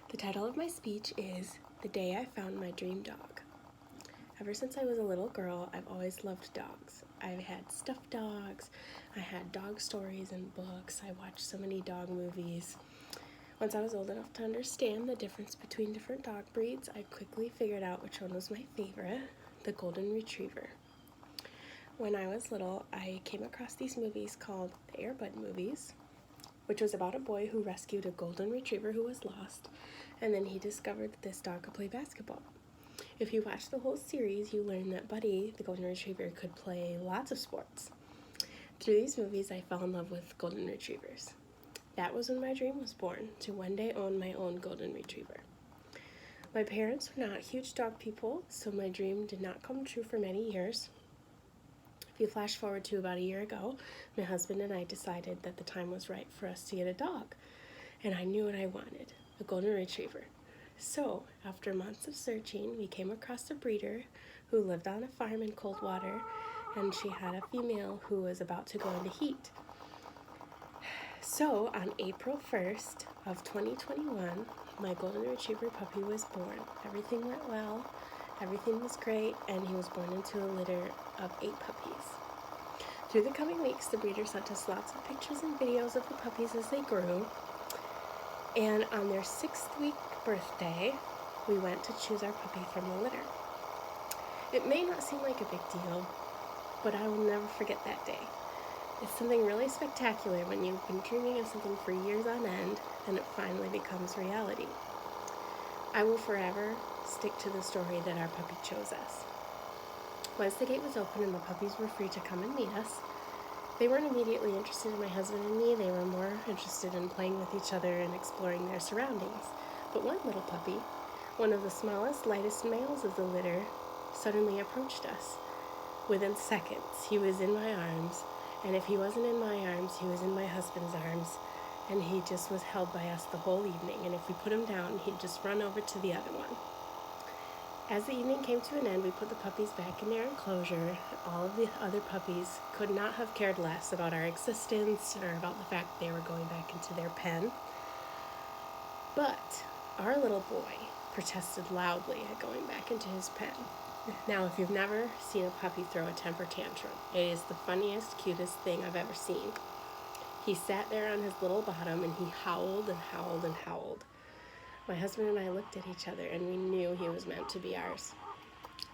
The title of my speech is The Day I Found My Dream Dog. Ever since I was a little girl, I've always loved dogs. I've had stuffed dogs, I had dog stories and books, I watched so many dog movies. Once I was old enough to understand the difference between different dog breeds, I quickly figured out which one was my favorite, the Golden Retriever. When I was little, I came across these movies called the Air Bud movies, which was about a boy who rescued a golden retriever who was lost, and then he discovered that this dog could play basketball. If you watch the whole series, you learn that Buddy, the golden retriever, could play lots of sports. Through these movies, I fell in love with golden retrievers. That was when my dream was born, to one day own my own golden retriever. My parents were not huge dog people, so my dream did not come true for many years. If you flash forward to about a year ago, my husband and I decided that the time was right for us to get a dog, and I knew what I wanted, a golden retriever. So, after months of searching, we came across a breeder who lived on a farm in Coldwater, and she had a female who was about to go into heat. So, on April 1st of 2021, my golden retriever puppy was born. Everything went well, everything was great, and he was born into a litter of 8 puppies. Through the coming weeks, the breeder sent us lots of pictures and videos of the puppies as they grew, and on their 6th week birthday, we went to choose our puppy from the litter. It may not seem like a big deal, but I will never forget that day. It's something really spectacular when you've been dreaming of something for years on end and it finally becomes reality. I will forever stick to the story that our puppy chose us. Once the gate was open and the puppies were free to come and meet us, they weren't immediately interested in my husband and me. They were more interested in playing with each other and exploring their surroundings. But one little puppy, one of the smallest, lightest males of the litter, suddenly approached us. Within seconds, he was in my arms, and if he wasn't in my arms, he was in my husband's arms, and he just was held by us the whole evening, and if we put him down, he'd just run over to the other one. As the evening came to an end, we put the puppies back in their enclosure. All of the other puppies could not have cared less about our existence or about the fact they were going back into their pen. But our little boy protested loudly at going back into his pen. Now, if you've never seen a puppy throw a temper tantrum, it is the funniest, cutest thing I've ever seen. He sat there on his little bottom and he howled and howled and howled. My husband and I looked at each other and we knew he was meant to be ours.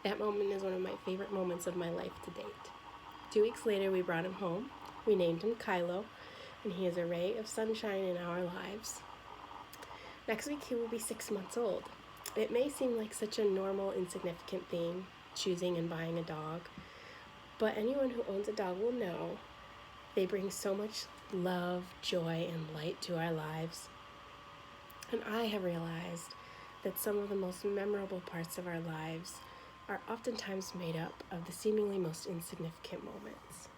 That moment is one of my favorite moments of my life to date. 2 weeks later, we brought him home. We named him Kylo, and he is a ray of sunshine in our lives. Next week, he will be 6 months old. It may seem like such a normal, insignificant thing, choosing and buying a dog, but anyone who owns a dog will know they bring so much love, joy, and light to our lives. And I have realized that some of the most memorable parts of our lives are oftentimes made up of the seemingly most insignificant moments.